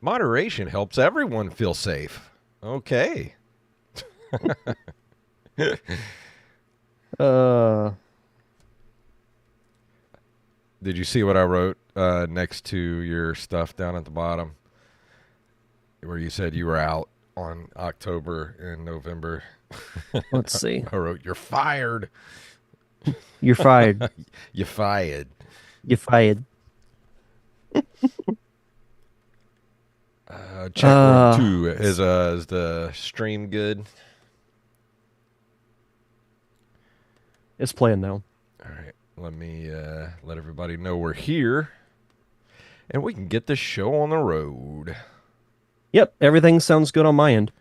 Moderation helps everyone feel safe. Okay. Uh, Did you see what I wrote next to your stuff down at the bottom? Where you said you were out on October and November. let's see. I wrote, "You're fired." You're fired. You fired. You're fired. Check room 2. Is the stream good? It's playing now. All right. Let me let everybody know we're here. And we can get this show on the road. Yep, everything sounds good on my end.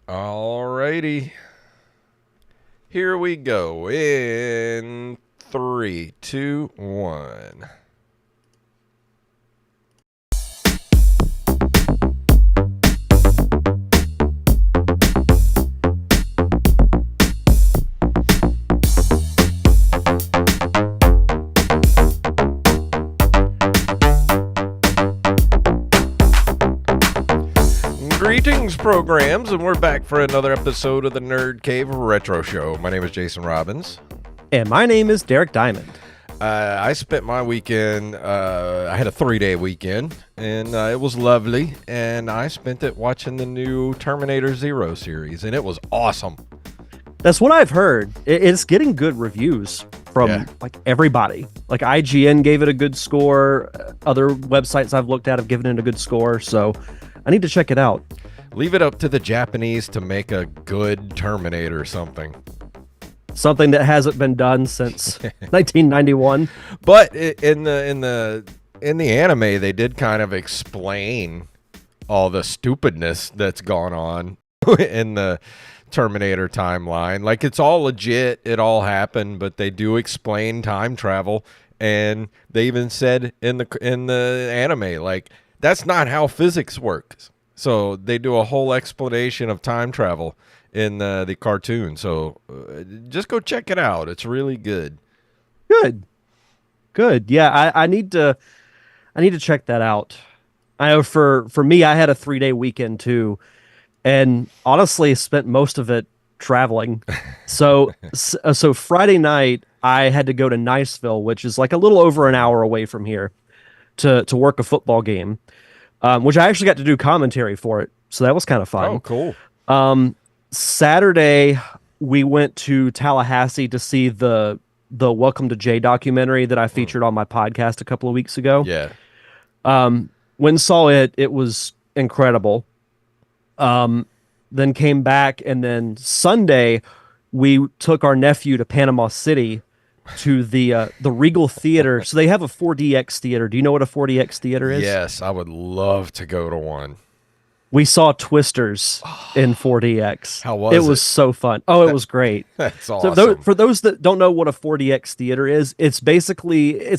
All righty. Here we go. In 3, 2, 1. Greetings, programs, and we're back for another episode of the Nerd Cave Retro Show. My name is Jason Robbins. And my name is Derek Diamond. I spent my weekend, I had a 3-day weekend, and it was lovely, and I spent it watching the new Terminator Zero series, and it was awesome. That's what I've heard. It's getting good reviews from like everybody. Like IGN gave it a good score. Other websites I've looked at have given it a good score, so I need to check it out. Leave it up to the Japanese to make a good Terminator something. Something that hasn't been done since 1991. But in the anime, they did kind of explain all the stupidness that's gone on in the Terminator timeline. Like, it's all legit, it all happened, but they do explain time travel, and they even said in the anime, like, that's not how physics works. So they do a whole explanation of time travel in the cartoon. So just go check it out. It's really good. Good. Yeah, I need to check that out. I know for me, I had a 3-day weekend too, and honestly spent most of it traveling. So Friday night I had to go to Niceville, which is like a little over an hour away from here, to work a football game, which I actually got to do commentary for it. So that was kind of fun. Oh, cool. Saturday we went to Tallahassee to see the Welcome to Jay documentary that I featured on my podcast a couple of weeks ago. Yeah. Went and saw it. It was incredible. Then came back, and then Sunday we took our nephew to Panama City to the Regal Theater. So they have a 4DX theater. Do you know what a 4DX theater is? Yes, I would love to go to one. We saw Twisters in 4DX. How was it? It was so fun. Oh, it was great. That's So awesome. for those that don't know what a 4DX theater is, it's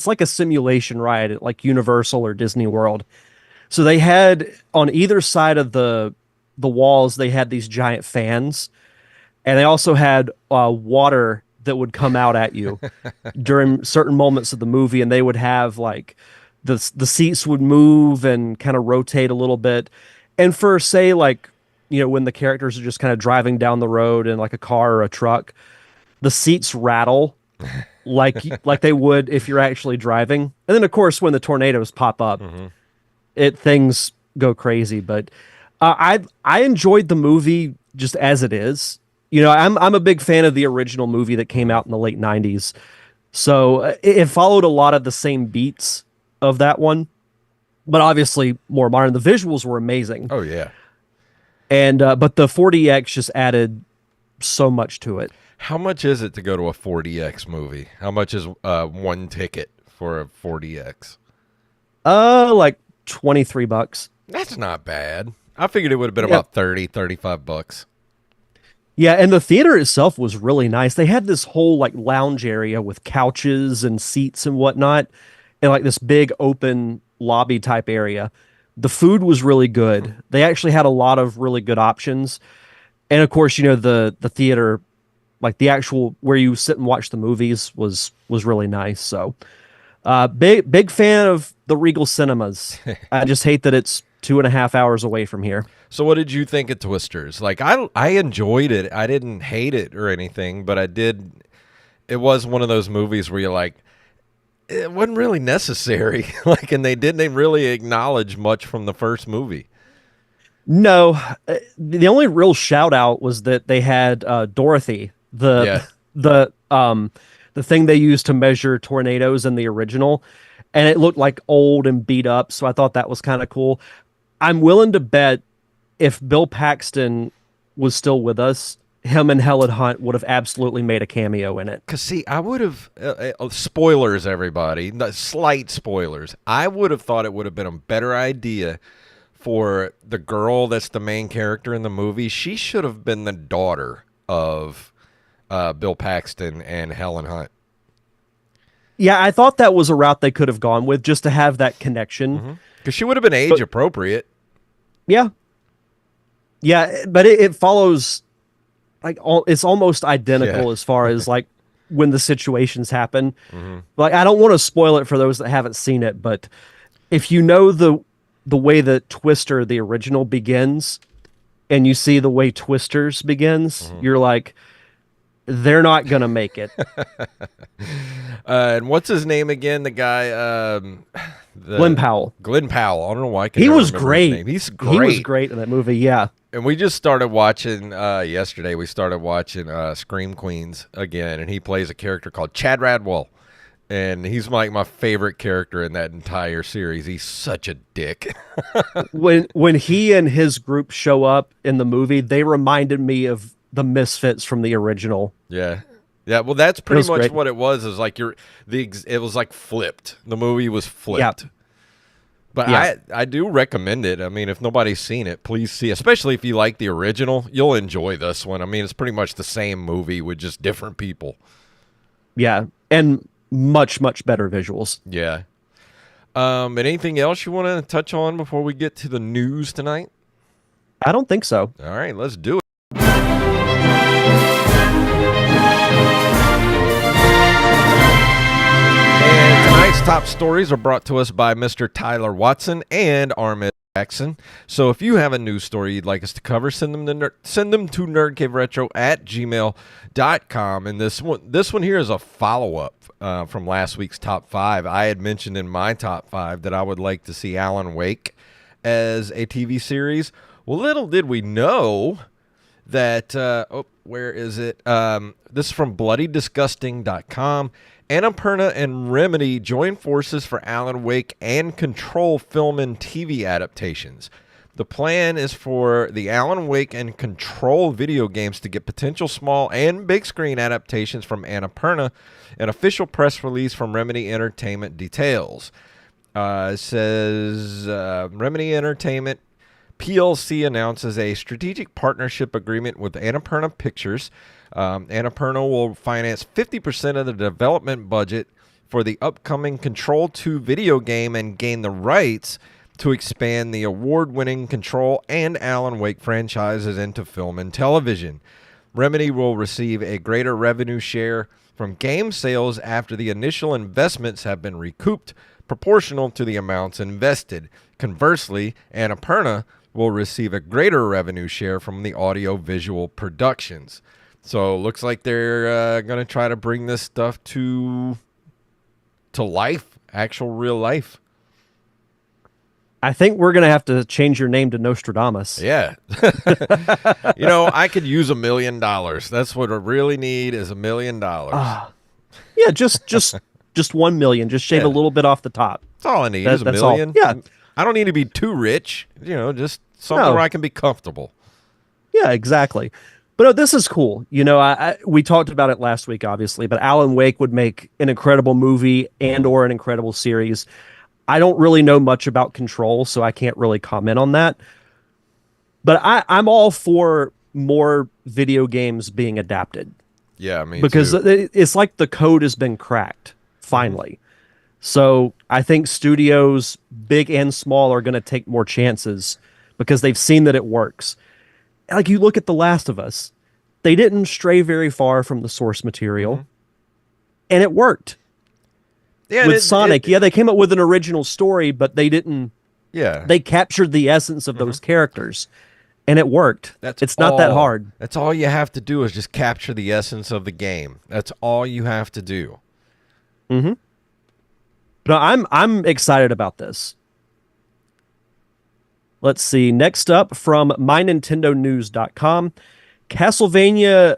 like a simulation ride at like Universal or Disney World. So they had on either side of the walls, they had these giant fans, and they also had water that would come out at you during certain moments of the movie, and they would have like the seats would move and kind of rotate a little bit. And for, say, like, when the characters are just kind of driving down the road in like a car or a truck, the seats rattle like they would if you're actually driving. And then, of course, when the tornadoes pop up, things go crazy. But I enjoyed the movie just as it is. I'm a big fan of the original movie that came out in the late 90s. So it followed a lot of the same beats of that one, but obviously more modern. The visuals were amazing. Oh, yeah. And but the 4DX just added so much to it. How much is it to go to a 4DX movie? How much is one ticket for a 4DX? Like $23. That's not bad. I figured it would have been about $35. Yeah, and the theater itself was really nice. They had this whole like lounge area with couches and seats and whatnot, and like this big open lobby type area. The food was really good. They actually had a lot of really good options. And of course, the theater, like the actual where you sit and watch the movies was really nice. So Big fan of the Regal Cinemas. I just hate that it's 2.5 hours away from here. So what did you think of Twisters? Like I enjoyed it. I didn't hate it or anything, but I did. It was one of those movies where you're like, it wasn't really necessary. Like, and they didn't really acknowledge much from the first movie. No, the only real shout out was that they had Dorothy, Yeah. the um the thing they used to measure tornadoes in the original, and it looked like old and beat up. So I thought that was kind of cool. I'm willing to bet if Bill Paxton was still with us, him and Helen Hunt would have absolutely made a cameo in it. Cause see, I would have spoilers, everybody, slight spoilers. I would have thought it would have been a better idea for the girl that's the main character in the movie. She should have been the daughter of Bill Paxton and Helen Hunt. Yeah, I thought that was a route they could have gone with just to have that connection. Because she would have been age appropriate. Yeah, yeah, but it follows like it's almost identical Yeah. as far as like when the situations happen. Like I don't want to spoil it for those that haven't seen it, but if you know the way that Twister the original begins and you see the way Twisters begins, you're like they're not going to make it. And what's his name again? The guy, Glenn Powell. Glenn Powell. I don't know why I can He never was remember his great. name. He's great. He was great in that movie. Yeah. And we just started watching yesterday. We started watching Scream Queens again, and he plays a character called Chad Radwell, and he's like my favorite character in that entire series. He's such a dick. When he and his group show up in the movie, they reminded me of the Misfits from the original. Yeah. Yeah, well, that's pretty was much great. what it was. Is like it was like flipped. The movie was flipped. But Yeah. I do recommend it. I mean, if nobody's seen it, please see. Especially if you like the original, you'll enjoy this one. I mean, it's pretty much the same movie with just different people. Yeah, and much better visuals. Yeah. And anything else you want to touch on before we get to the news tonight? I don't think so. All right, let's do it. And tonight's top stories are brought to us by Mr. Tyler Watson and Armin Jackson. So if you have a news story you'd like us to cover, send them to nerdcaveretro@gmail.com. And this one here is a follow-up from last week's top 5. I had mentioned in my top 5 that I would like to see Alan Wake as a TV series. Well, little did we know that where is it? This is from bloodydisgusting.com. Annapurna and Remedy join forces for Alan Wake and Control film and TV adaptations. The plan is for the Alan Wake and Control video games to get potential small and big screen adaptations from Annapurna. An official press release from Remedy Entertainment details. It says Remedy Entertainment PLC announces a strategic partnership agreement with Annapurna Pictures. Annapurna will finance 50% of the development budget for the upcoming Control 2 video game and gain the rights to expand the award-winning Control and Alan Wake franchises into film and television. Remedy will receive a greater revenue share from game sales after the initial investments have been recouped, proportional to the amounts invested. Conversely, Annapurna will receive a greater revenue share from the audio-visual productions. So it looks like they're going to try to bring this stuff to life, actual real life. I think we're going to have to change your name to Nostradamus. Yeah. I could use $1 million. That's what I really need is $1 million. Yeah, just 1 million. Just shave Yeah. a little bit off the top. That's all I need is $1 that's all. million. Yeah. I don't need to be too rich, just something No. where I can be comfortable. Yeah, exactly. But no, this is cool. We talked about it last week, obviously, but Alan Wake would make an incredible movie and or an incredible series. I don't really know much about Control, so I can't really comment on that. But I'm all for more video games being adapted Yeah, me because too. it's like the code has been cracked, finally. So I think studios, big and small, are going to take more chances because they've seen that it works. Like you look at The Last of Us, they didn't stray very far from the source material, and it worked. Yeah, with Sonic, yeah, they came up with an original story, but they didn't. yeah. They captured the essence of Hmm. those characters, and it worked. That's It's not that all. hard. That's all you have to do is just capture the essence of the game. That's all you have to do. Hmm. But I'm excited about this. Let's see. Next up from mynintendonews.com, Castlevania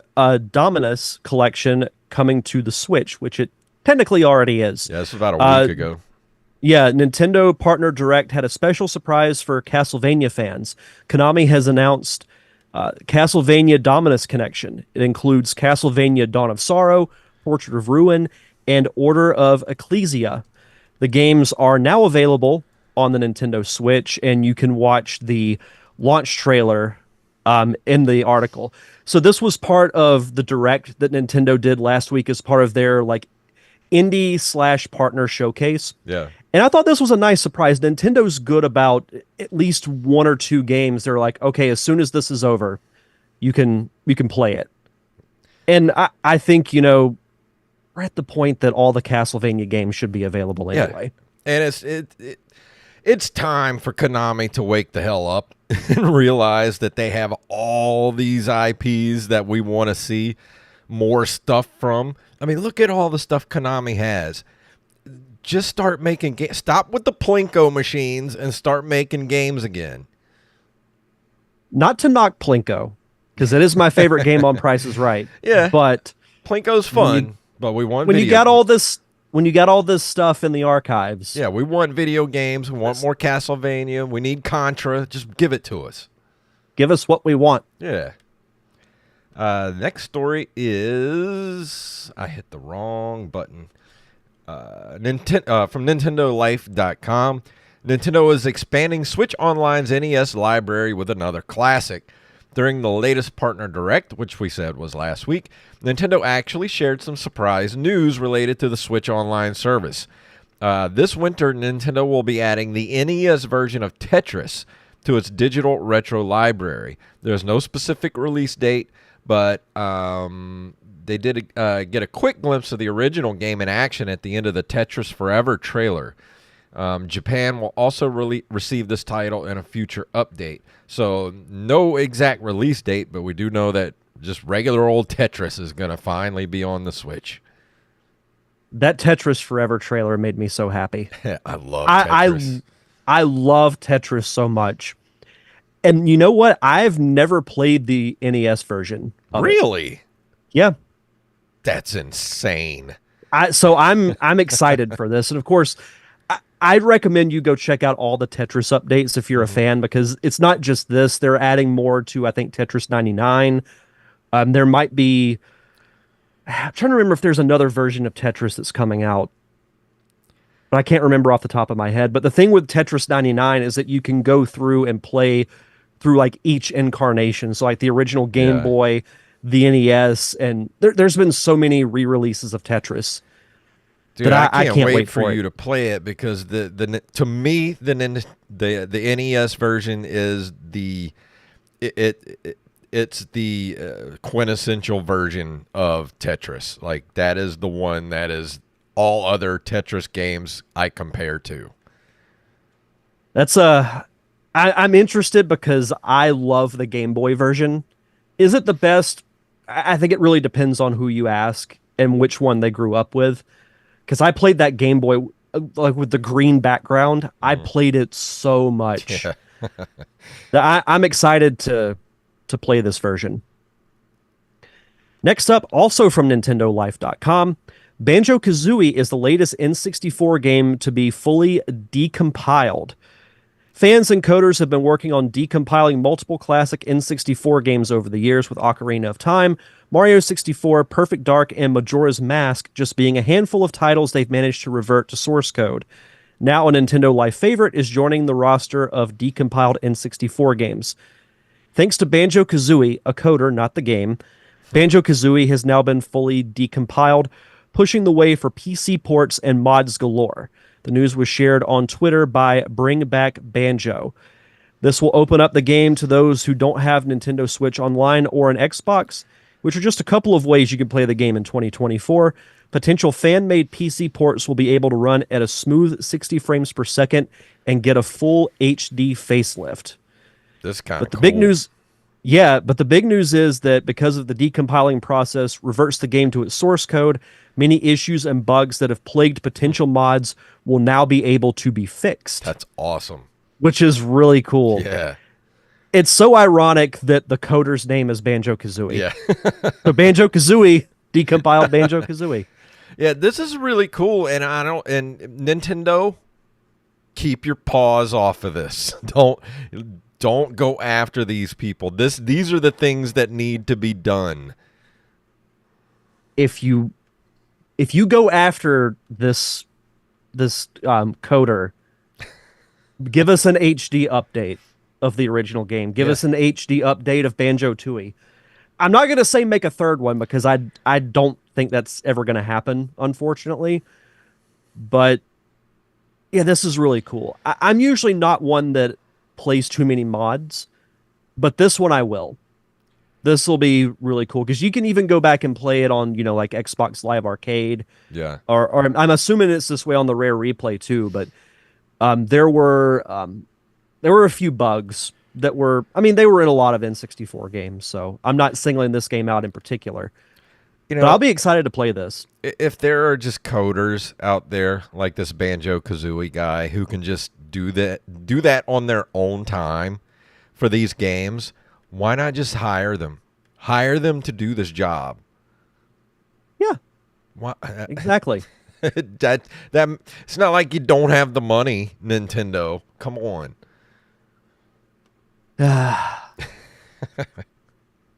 Dominus collection coming to the Switch, which it technically already is. Yeah, this was about a Uh, week ago. yeah, Nintendo Partner Direct had a special surprise for Castlevania fans. Konami has announced Castlevania Dominus Connection. It includes Castlevania Dawn of Sorrow, Portrait of Ruin, and Order of Ecclesia. The games are now available on the Nintendo Switch, and you can watch the launch trailer in the article. So this was part of the direct that Nintendo did last week as part of their like indie slash partner showcase. Yeah. And I thought this was a nice surprise. Nintendo's good about at least one or two games. They're like, okay, as soon as this is over, you can play it. And I think, we're at the point that all the Castlevania games should be available Yeah. anyway. And it's time for Konami to wake the hell up and realize that they have all these IPs that we want to see more stuff from. I mean, look at all the stuff Konami has. Just start making games. Stop with the Plinko machines and start making games again. Not to knock Plinko, because it is my favorite game on Price is Right. Yeah. But Plinko's fun, but we want when you video. got all this when you got all this stuff in the archives, Yeah, we want video games. We want more Castlevania. We need Contra. Just give it to us. give us what we want. Yeah. Next story is I hit the wrong button. From NintendoLife.com. Nintendo is expanding Switch Online's NES library with another classic. During the latest Partner Direct, which we said was last week, Nintendo actually shared some surprise news related to the Switch Online service. This winter, Nintendo will be adding the NES version of Tetris to its digital retro library. There's no specific release date, but they did get a quick glimpse of the original game in action at the end of the Tetris Forever trailer. Japan will also receive this title in a future update. So no exact release date, but we do know that just regular old Tetris is going to finally be on the Switch. That Tetris Forever trailer made me so happy. I love I Tetris. I love Tetris so much. And you know what? I've never played the NES version of it. Really? Yeah. That's insane. So I'm excited for this. And of course, I'd recommend you go check out all the Tetris updates if you're a fan, because it's not just this. They're adding more to, I think, Tetris 99. There might be, I'm trying to remember if there's another version of Tetris that's coming out, but I can't remember off the top of my head. But the thing with Tetris 99 is that you can go through and play through like each incarnation. So like the original Game Yeah. Boy, the NES, and there's been so many re-releases of Tetris. Dude, But I can't wait wait for for you it. to play it, because to me the NES version is it's the quintessential version of Tetris. Like, that is the one that is all other Tetris games I compare to. That's I'm interested because I love the Game Boy version. Is it the best? I think it really depends on who you ask and which one they grew up with. Because I played that Game Boy like with the green background. I played it so much that I'm excited to play this version. Next up, also from NintendoLife.com, Banjo-Kazooie is the latest N64 game to be fully decompiled. Fans and coders have been working on decompiling multiple classic N64 games over the years, with Ocarina of Time, Mario 64, Perfect Dark, and Majora's Mask just being a handful of titles they've managed to revert to source code. Now a Nintendo Life favorite is joining the roster of decompiled N64 games. Thanks to Banjo-Kazooie, a coder, not the game, Banjo-Kazooie has now been fully decompiled, pushing the way for PC ports and mods galore. The news was shared on Twitter by Bring Back Banjo. This will open up the game to those who don't have Nintendo Switch Online or an Xbox, which are just a couple of ways you can play the game in 2024. Potential fan-made PC ports will be able to run at a smooth 60 frames per second and get a full HD facelift. This is kind of But the big cool. news, yeah, but the big news is that because of the decompiling process reverts the game to its source code, many issues and bugs that have plagued potential mods will now be able to be fixed, That's awesome. which is really cool. Yeah. It's so ironic that the coder's name is Banjo-Kazooie. Yeah. So Banjo-Kazooie decompiled Banjo-Kazooie. Yeah, this is really cool, and I don't. And Nintendo, keep your paws off of this. Don't go after these people. These are the things that need to be done. If you go after this coder, give us an HD update of the original game. Give Yeah. us an HD update of Banjo-Tooie. I'm not going to say make a third one because I don't think that's ever going to happen, unfortunately. But yeah, this is really cool. I'm usually not one that plays too many mods, but this one I will. This will be really cool because you can even go back and play it on, like Xbox Live Arcade, Yeah. or I'm assuming it's this way on the Rare Replay too. But there were a few bugs that were, I mean, they were in a lot of N64 games, so I'm not singling this game out in particular. You But I'll know, be excited to play this. if there are just coders out there like this Banjo Kazooie guy who can just do that on their own time for these games, why not just hire them? Hire them to do this job. Yeah, Why, exactly. that it's not like you don't have the money, Nintendo. Come on.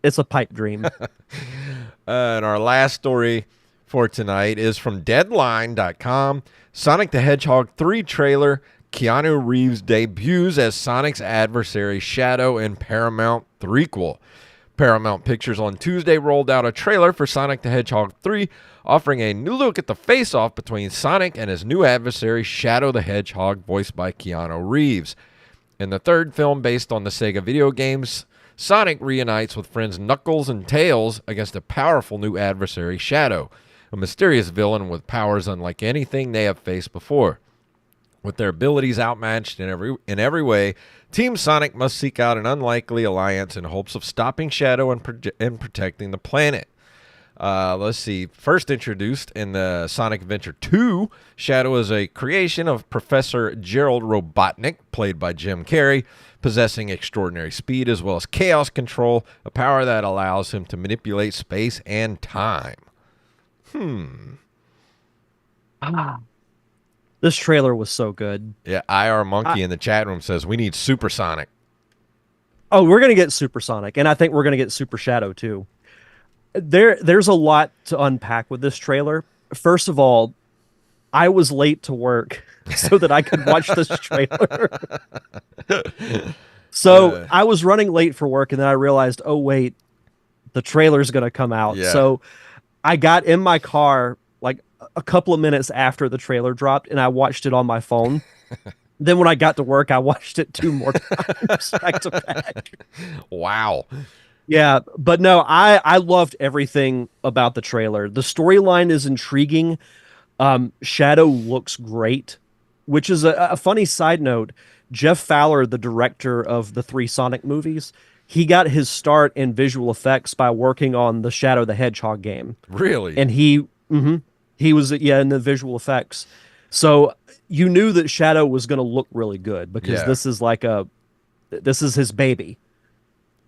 It's a pipe dream. And our last story for tonight is from Deadline.com. Sonic the Hedgehog 3 trailer. Keanu Reeves debuts as Sonic's adversary Shadow in Paramount threequel. Paramount Pictures on Tuesday rolled out a trailer for Sonic the Hedgehog 3, offering a new look at the face-off between Sonic and his new adversary Shadow the Hedgehog, voiced by Keanu Reeves. In the third film based on the Sega video games, Sonic reunites with friends Knuckles and Tails against a powerful new adversary, Shadow, a mysterious villain with powers unlike anything they have faced before. With their abilities outmatched in every way, Team Sonic must seek out an unlikely alliance in hopes of stopping Shadow and protecting the planet. Let's see. First introduced in the Sonic Adventure 2, Shadow is a creation of Professor Gerald Robotnik, played by Jim Carrey, possessing extraordinary speed as well as chaos control, a power that allows him to manipulate space and time. This trailer was so good. Yeah, IR Monkey in the chat room says we need Supersonic. Oh, we're gonna get Supersonic, and I think we're gonna get Super Shadow too. There's a lot to unpack with this trailer. First of all, I was late to work so that I could watch this trailer. So I was running late for work, and then I realized, oh wait, the trailer's gonna come out. Yeah. So I got in my car like a couple of minutes after the trailer dropped, and I watched it on my phone. Then when I got to work, I watched it 2 more times back to back. Wow. Yeah, but no, I loved everything about the trailer. The storyline is intriguing. Shadow looks great, which is a funny side note. Jeff Fowler, the director of the 3 Sonic movies, he got his start in visual effects by working on the Shadow the Hedgehog game. Really? And he was in the visual effects. So you knew that Shadow was going to look really good because Yeah. this is his baby.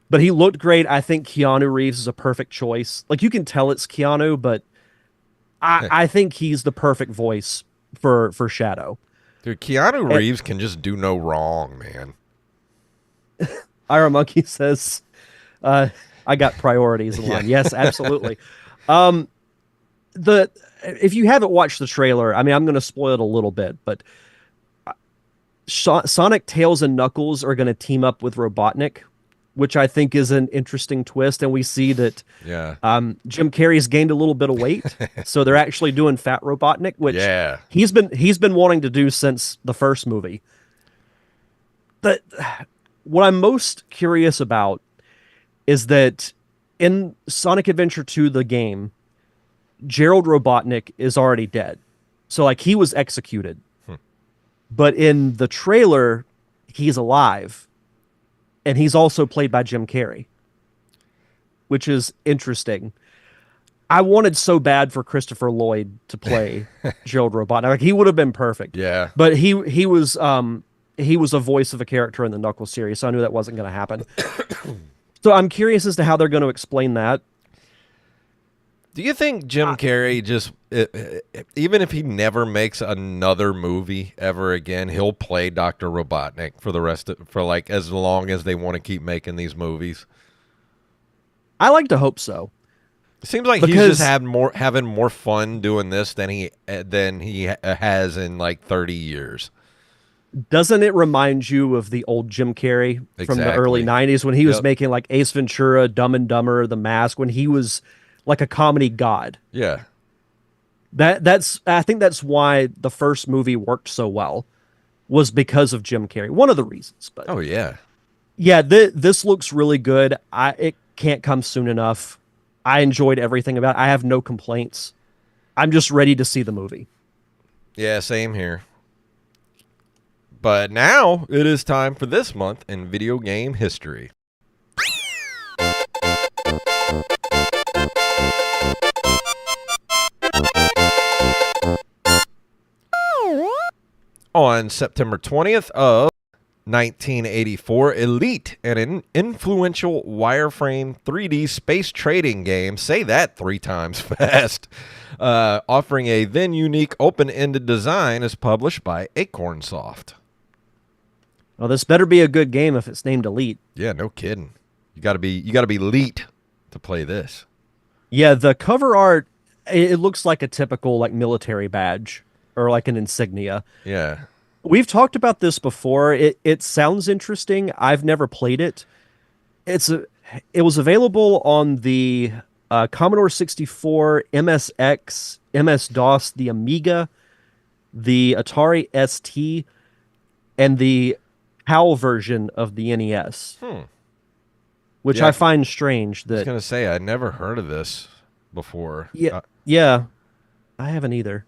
But he looked great. I think Keanu Reeves is a perfect choice. Like, you can tell it's Keanu, but I think he's the perfect voice for Shadow. Dude, Keanu Reeves can just do no wrong, man. Ira Monkey says, I got priorities in line. Yes, absolutely. If you haven't watched the trailer, I mean, I'm going to spoil it a little bit, but Sonic, Tails, and Knuckles are going to team up with Robotnik, which I think is an interesting twist. And we see that Yeah. Jim Carrey's gained a little bit of weight, so they're actually doing Fat Robotnik, which Yeah. he's been wanting to do since the first movie. But what I'm most curious about is that in Sonic Adventure 2, the game, Gerald Robotnik is already dead. So like he was executed. But in the trailer, he's alive. And he's also played by Jim Carrey, which is interesting. I wanted so bad for Christopher Lloyd to play Gerald Robotnik. Like he would have been perfect. Yeah. But he was a voice of a character in the Knuckles series, so I knew that wasn't going to happen. So I'm curious as to how they're going to explain that. Do you think Jim Carrey just, even if he never makes another movie ever again, he'll play Dr. Robotnik for the rest of, for like as long as they want to keep making these movies? I like to hope so. It seems like he's just having more fun doing this than he has in like 30 years. Doesn't it remind you of the old Jim Carrey from the early 90s when he was making like Ace Ventura, Dumb and Dumber, The Mask, when he was like a comedy god? Yeah. I think that's why the first movie worked so well, was because of Jim Carrey. One of the reasons. But oh yeah. Yeah, this looks really good. It can't come soon enough. I enjoyed everything about it. I have no complaints. I'm just ready to see the movie. Yeah, same here. But now it is time for this month in video game history. On September 20th of 1984, Elite, an influential wireframe 3D space trading game, say that 3 times fast, offering a then unique open-ended design, is published by Acorn Soft. Well, this better be a good game if it's named Elite. Yeah, no kidding. You gotta be elite to play this. Yeah, the cover art, it looks like a typical like military badge or like an insignia. Yeah. We've talked about this before. It sounds interesting. I've never played it. It was available on the Commodore 64, MSX, MS-DOS, the Amiga, the Atari ST, and the PAL version of the NES. Which I find strange. That I was going to say, I'd never heard of this before. Yeah, I haven't either.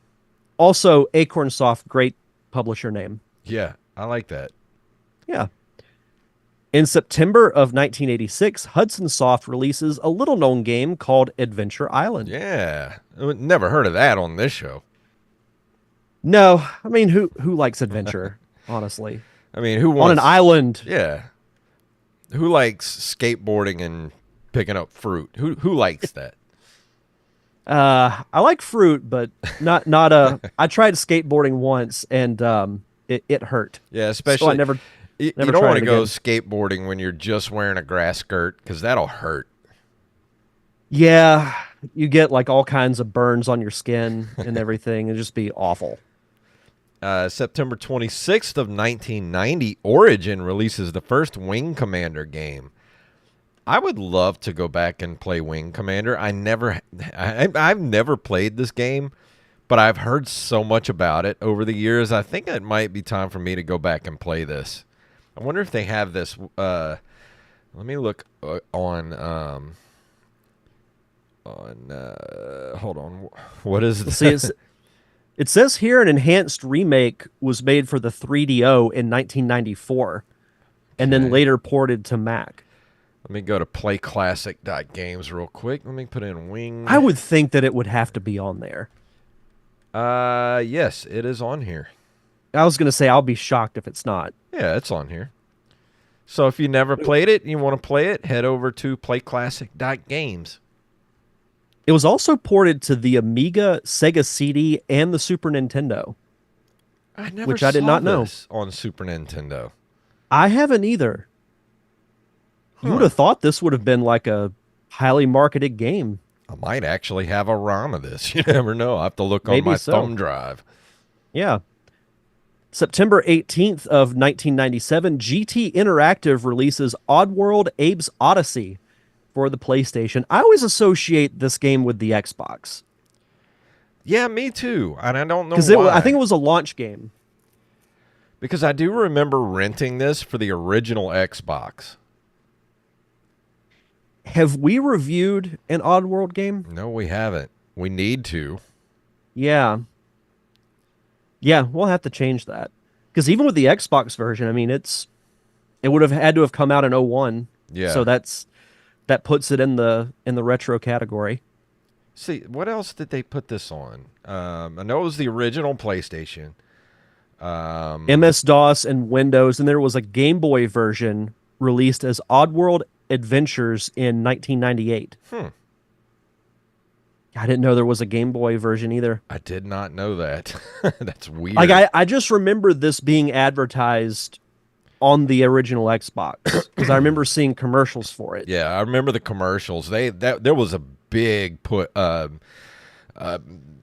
Also, Acorn Soft, great publisher name. Yeah, I like that. Yeah. In September of 1986, Hudson Soft releases a little-known game called Adventure Island. Yeah, never heard of that on this show. No, I mean, who likes adventure, honestly? I mean, who wants... On an island. Yeah. Who likes skateboarding and picking up fruit? Who likes that? I like fruit, but not a... I tried skateboarding once, and it hurt. Yeah, especially... So I never you don't want to go skateboarding when you're just wearing a grass skirt, because that'll hurt. Yeah, you get like all kinds of burns on your skin and everything. It'd just be awful. September 26th of 1990, Origin releases the first Wing Commander game. I would love to go back and play Wing Commander. I've never played this game, but I've heard so much about it over the years. I think it might be time for me to go back and play this. I wonder if they have this. Let me look on. Hold on. What is this? See, it says here an enhanced remake was made for the 3DO in 1994 and then later ported to Mac. Let me go to playclassic.games real quick. Let me put in Wing. I would think that it would have to be on there. Yes, it is on here. I was going to say I'll be shocked if it's not. Yeah, it's on here. So if you never played it and you want to play it, head over to playclassic.games. It was also ported to the Amiga, Sega CD, and the Super Nintendo. I never which I did not know on Super Nintendo. I haven't either. You would have thought this would have been like a highly marketed game. I might actually have a ROM of this. You never know. I'll have to look on my thumb drive. Yeah. September 18th of 1997, GT Interactive releases Oddworld Abe's Odyssey for the PlayStation. I always associate this game with the Xbox. Yeah, me too. And I don't know why. I think it was a launch game. Because I do remember renting this for the original Xbox. Have we reviewed an Oddworld game? No, we haven't. We need to. Yeah. Yeah, we'll have to change that. Because even with the Xbox version, I mean, it would have had to have come out in '01. So Yeah. that puts it in the retro category. See, what else did they put this on? I know it was the original PlayStation. MS-DOS and Windows, and there was a Game Boy version released as Oddworld Adventures in 1998. Hmm. I didn't know there was a Game Boy version either. I did not know that. That's weird. Like I just remember this being advertised on the original Xbox because I remember seeing commercials for it. Yeah, I remember the commercials. There was a big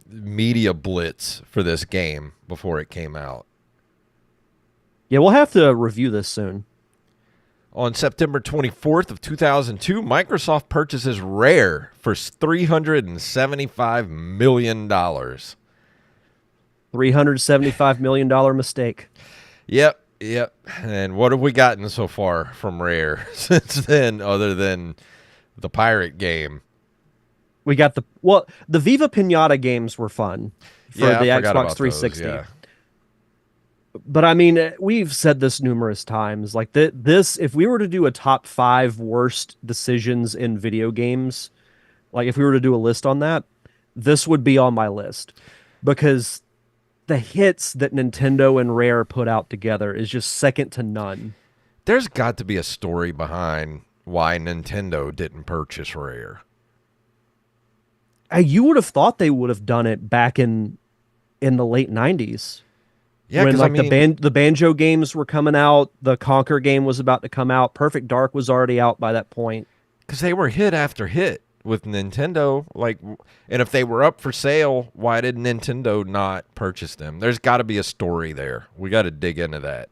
media blitz for this game before it came out. Yeah, we'll have to review this soon. On September 24th of 2002, Microsoft purchases Rare for $375 million. $375 million mistake. Yep. And what have we gotten so far from Rare since then, other than the pirate game? We got the Viva Pinata games were fun for the Xbox 360. Those, yeah. But I mean, we've said this numerous times. Like this, if we were to do a top 5 worst decisions in video games, like if we were to do a list on that, this would be on my list because the hits that Nintendo and Rare put out together is just second to none. There's got to be a story behind why Nintendo didn't purchase Rare. You would have thought they would have done it back in the late 90s. Yeah, when like I mean, the Banjo games were coming out, the Conquer game was about to come out, Perfect Dark was already out by that point. Because they were hit after hit with Nintendo. Like, and if they were up for sale, why did Nintendo not purchase them? There's got to be a story there. We got to dig into that.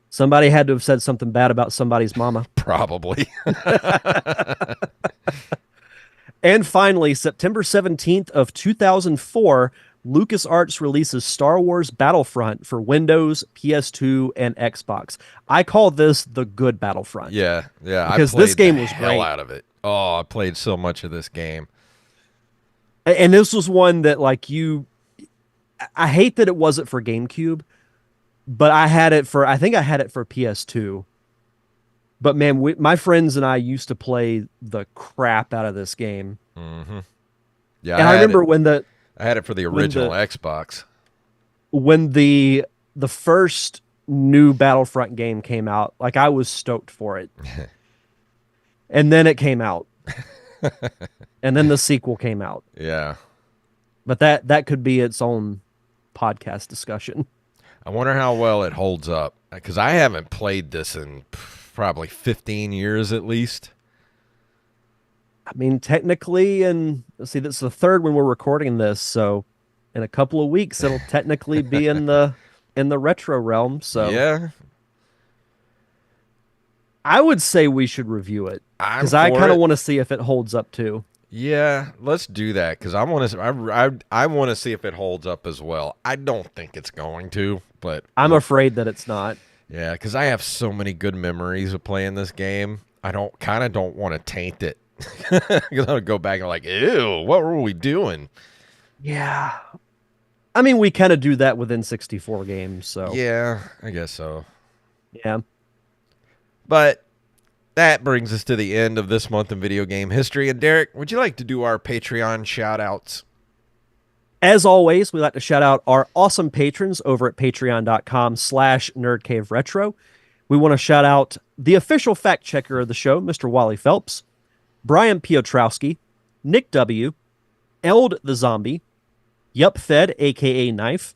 Somebody had to have said something bad about somebody's mama. Probably. And finally, September 17th of 2004, LucasArts releases Star Wars Battlefront for Windows, PS2, and Xbox. I call this the good Battlefront. Yeah. Because this game was great. Hell out of it. Oh, I played so much of this game. And this was one that I hate that it wasn't for GameCube, but I think I had it for PS2. But man, my friends and I used to play the crap out of this game. Mm-hmm. Yeah, and I remember I had it for the original Xbox. When the first new Battlefront game came out, like I was stoked for it. And then it came out. And then the sequel came out. Yeah. But that could be its own podcast discussion. I wonder how well it holds up, because I haven't played this in probably 15 years at least. I mean, technically, and let's see, this is the third when we're recording this, so in a couple of weeks it'll technically be in the retro realm. So yeah, I would say we should review it because I kind of want to see if it holds up too. Yeah, let's do that because I want to see if it holds up as well. I don't think it's going to, but I'm afraid that it's not. Yeah, because I have so many good memories of playing this game. I don't want to taint it. Because I'll go back and like, ew, what were we doing? Yeah. I mean, we kind of do that with N64 games, so. Yeah, I guess so. Yeah. But that brings us to the end of this month in video game history. And Derek, would you like to do our Patreon shout-outs? As always, we like to shout out our awesome patrons over at patreon.com/nerdcaveretro. We want to shout out the official fact checker of the show, Mr. Wally Phelps, Brian Piotrowski, Nick W., Eld the Zombie, Yupfed, a.k.a. Knife,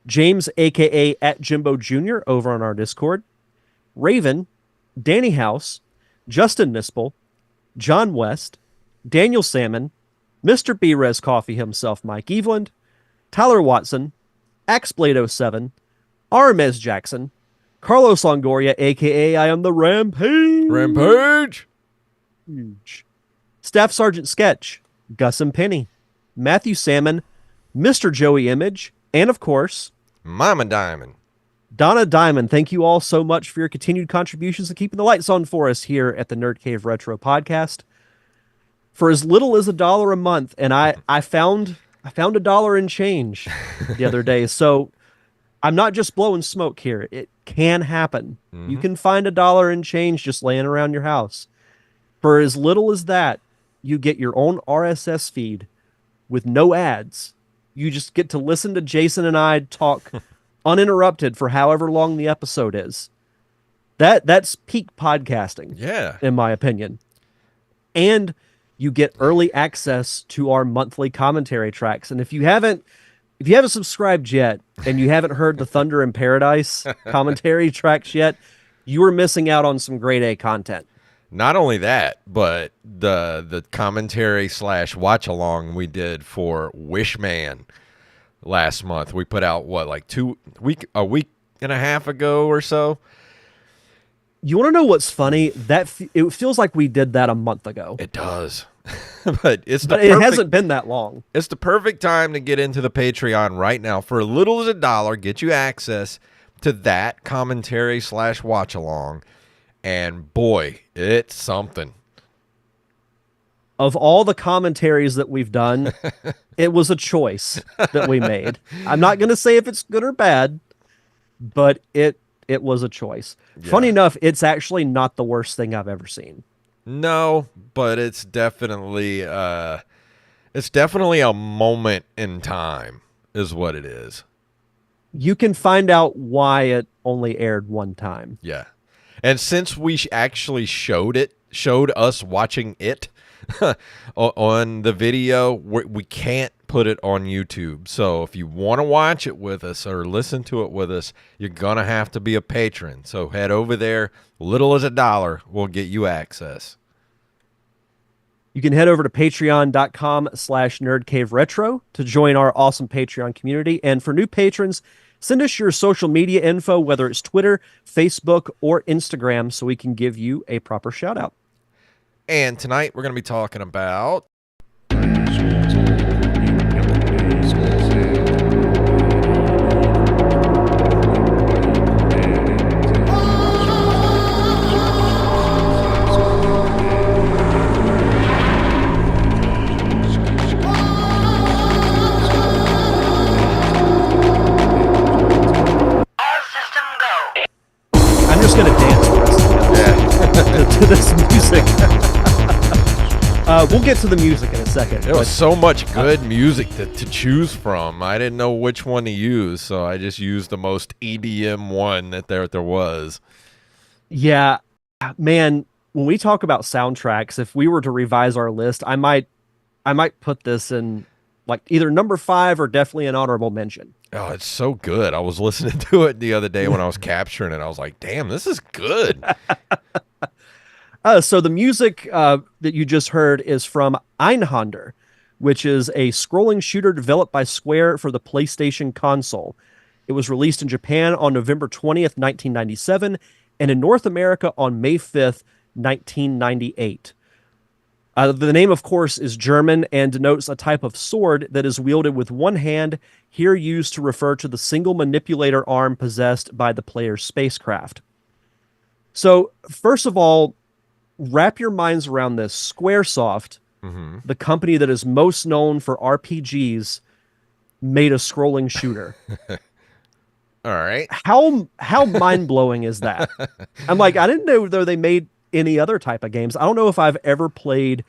James, a.k.a. at Jimbo Jr. over on our Discord, Raven, Danny House, Justin Nispel, John West, Daniel Salmon, Mr. B-Res Coffee himself, Mike Eveland, Tyler Watson, Axblade07, Armez Jackson, Carlos Longoria, a.k.a. I am the Rampage. Rampage! Huge. Staff Sergeant Sketch, Gus and Penny, Matthew Salmon, Mr. Joey Image, and of course, Mama Diamond. Donna Diamond. Thank you all so much for your continued contributions and keeping the lights on for us here at the Nerd Cave Retro Podcast. for as little as $1 a month. And I found $1 in change the other day. So I'm not just blowing smoke here. It can happen. You Hmm. can find $1 in change just laying around your house. For as little as that, you get your own RSS feed with no ads. You just get to listen to Jason and I talk uninterrupted for however long the episode is. That's peak podcasting, Yeah. in my opinion. And you get early access to our monthly commentary tracks. And if you haven't subscribed yet and you haven't heard the Thunder in Paradise commentary tracks yet, you are missing out on some grade A content. Not only that, but the commentary slash watch along we did for Wishman last month. We put out what, like a week and a half ago or so. You want to know what's funny? It feels like we did that a month ago. It does. But It hasn't been that long. it's the perfect time to get into the Patreon right now. For as little as $1, get you access to that commentary slash watch along. And boy, it's something. Of all the commentaries that we've done, it was a choice that we made. I'm not going to say if it's good or bad, but it was a choice. Yeah. Funny enough, it's actually not the worst thing I've ever seen. No, but it's definitely a moment in time is what it is. You can find out why it only aired one time. Yeah. And since we actually showed us watching it on the video, we can't put it on YouTube. So if you want to watch it with us or listen to it with us, you're going to have to be a patron. So head over there. Little as $1 will get you access. You can head over to patreon.com/nerdcaveretro to join our awesome Patreon community. And for new patrons, send us your social media info, whether it's Twitter, Facebook, or Instagram, so we can give you a proper shout out. And tonight we're going to be talking about I'm just going to dance for us to this music. We'll get to the music in a second. There was so much good music to choose from. I didn't know which one to use, so I just used the most EDM one that there was. Yeah, man, when we talk about soundtracks, if we were to revise our list, I might put this in like either number 5 or definitely an honorable mention. Oh, it's so good. I was listening to it the other day when I was capturing it. I was like, damn, this is good. So the music that you just heard is from Einhander, which is a scrolling shooter developed by Square for the PlayStation console. It was released in Japan on November 20th, 1997, and in North America on May 5th, 1998. The name, of course, is German and denotes a type of sword that is wielded with one hand, here used to refer to the single manipulator arm possessed by the player's spacecraft. So, first of all, wrap your minds around this. Squaresoft, the company that is most known for RPGs, made a scrolling shooter. All right. How mind-blowing is that? I'm like, I didn't know though they made any other type of games. I don't know if I've ever played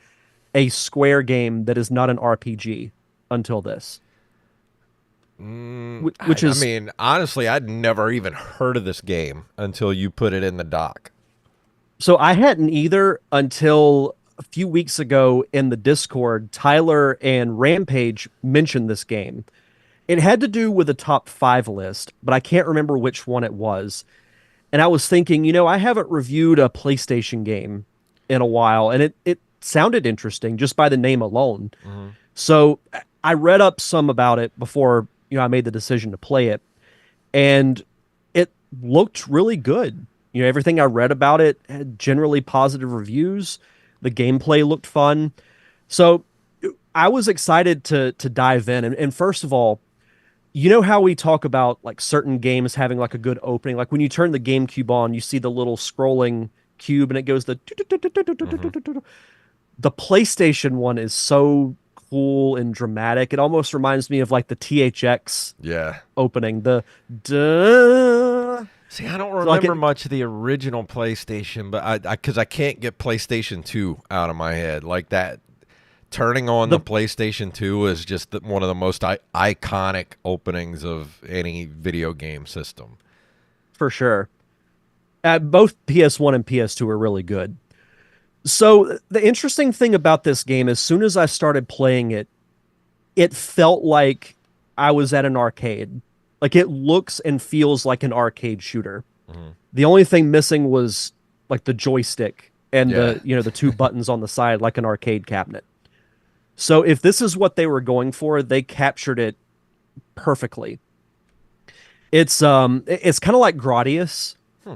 a Square game that is not an RPG until this. Which is, I mean, honestly, I'd never even heard of this game until you put it in the doc. so I hadn't either until a few weeks ago in the Discord. Tyler and Rampage mentioned this game. It had to do with a top 5 list, but I can't remember which one it was. And I was thinking, I haven't reviewed a PlayStation game in a while, and it sounded interesting just by the name alone. So I read up some about it before I made the decision to play it, and it looked really good. Everything I read about it had generally positive reviews. The gameplay looked fun. So I was excited to dive in. And first of all, how we talk about like certain games having like a good opening, like when you turn the GameCube on, you see the little scrolling cube and it goes The PlayStation one is so cool and dramatic. It almost reminds me of like the THX Yeah. opening. The duh. See, I don't Like remember it, much of the original PlayStation, but because I can't get PlayStation 2 out of my head. Like that, turning on the the PlayStation 2 is just one of the most iconic openings of any video game system. for sure. Both PS1 and PS2 are really good. So the interesting thing about this game, as soon as I started playing it, it felt like I was at an arcade. Like it looks and feels like an arcade shooter. Mhm. The only thing missing was like the joystick and Yeah. the two buttons on the side like an arcade cabinet. So if this is what they were going for, they captured it perfectly. It's kind of like Gradius Hmm.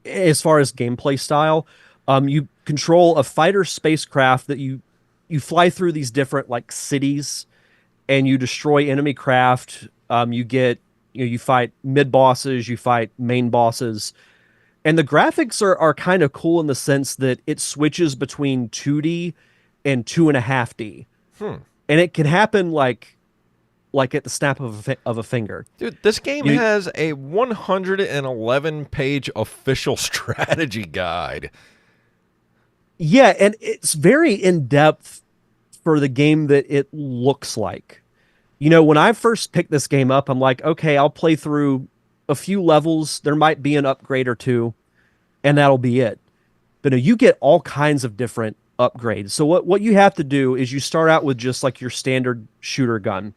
as far as gameplay style. You control a fighter spacecraft that you fly through these different like cities and you destroy enemy craft. You get you fight mid bosses, you fight main bosses, and the graphics are kind of cool in the sense that it switches between 2D and 2.5D, Hmm. and it can happen like at the snap of a finger. Dude, this game You has a 111-page official strategy guide. Yeah, and it's very in depth for the game that it looks like. When I first picked this game up, I'm like, okay, I'll play through a few levels. There might be an upgrade or two, and that'll be it. But no, you get all kinds of different upgrades. So what you have to do is you start out with just like your standard shooter gun.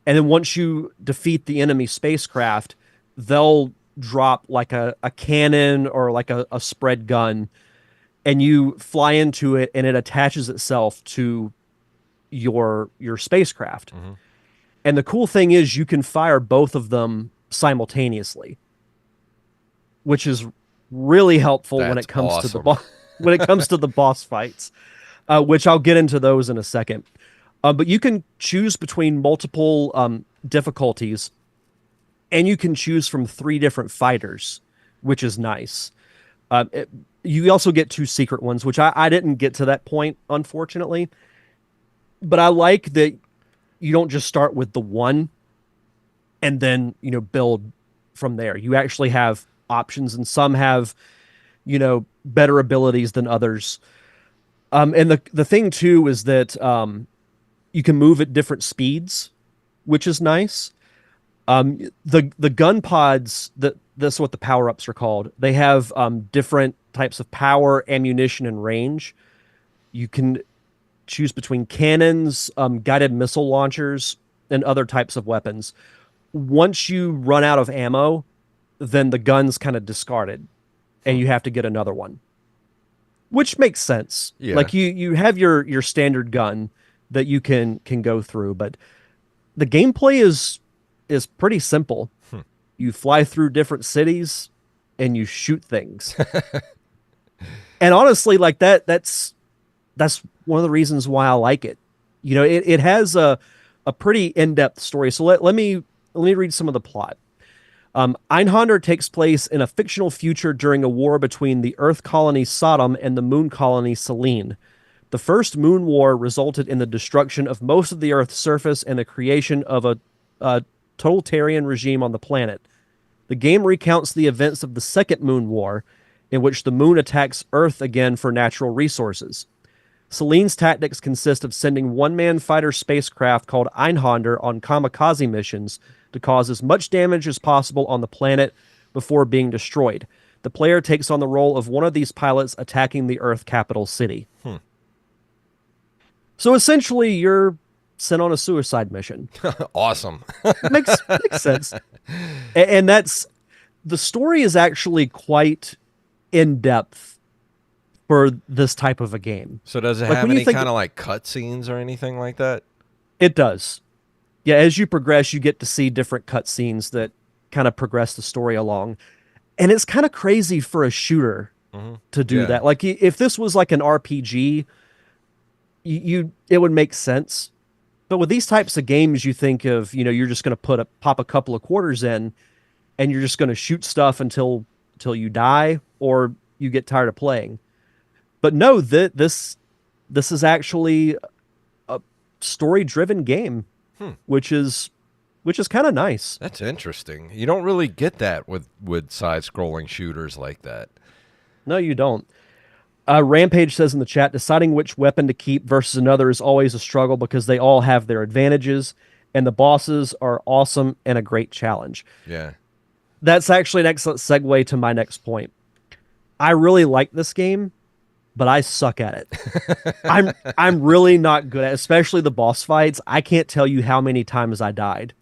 And then once you defeat the enemy spacecraft, they'll drop like a cannon or like a spread gun, and you fly into it and it attaches itself to your spacecraft. Hmm. And the cool thing is you can fire both of them simultaneously, which is really helpful when That's it comes to the awesome. when it comes to the boss fights, which I'll get into those in a second. But you can choose between multiple difficulties, and you can choose from three different fighters, which is nice. You also get two secret ones, which I didn't get to that point, unfortunately. But I like that you don't just start with the one and then, build from there. You actually have options, and some have, better abilities than others. And the thing too is that you can move at different speeds, which is nice. The gun pods that's what the power ups are called. They have different types of power, ammunition, and range. You can choose between cannons, guided missile launchers, and other types of weapons. Once you run out of ammo, then the gun's kind of discarded, and Hmm. you have to get another one, which makes sense. Yeah. Like you have your standard gun that you can go through, but the gameplay is pretty simple. Hmm. You fly through different cities and you shoot things. And honestly, like that's one of the reasons why I like it. It has a pretty in-depth story. So let me read some of the plot. Einhander takes place in a fictional future during a war between the Earth colony Sodom and the Moon colony Selene. The first Moon War resulted in the destruction of most of the Earth's surface and the creation of a totalitarian regime on the planet. The game recounts the events of the Second Moon War, in which the moon attacks Earth again for natural resources. Selene's tactics consist of sending one-man fighter spacecraft called Einhander on kamikaze missions to cause as much damage as possible on the planet before being destroyed. The player takes on the role of one of these pilots attacking the Earth capital city. Hmm. So essentially, you're sent on a suicide mission. Awesome. Makes sense. And that's the story is actually quite in depth for this type of a game. So does it Like have when you any think kind of like cutscenes or anything like that? it does. Yeah, as you progress, you get to see different cutscenes that kind of progress the story along. And it's kind of crazy for a shooter Hmm. to do Yeah. that. Like if this was like an RPG, you it would make sense. But with these types of games, you think of, you're just going to pop a couple of quarters in and you're just going to shoot stuff until you die or you get tired of playing. But no, this is actually a story driven game, Hmm. which is kind of nice. That's interesting. You don't really get that with side scrolling shooters like that. No, you don't. Rampage says in the chat, deciding which weapon to keep versus another is always a struggle because they all have their advantages, and the bosses are awesome and a great challenge. Yeah. That's actually an excellent segue to my next point. I really like this game, but I suck at it. I'm really not good at it, especially the boss fights. I can't tell you how many times I died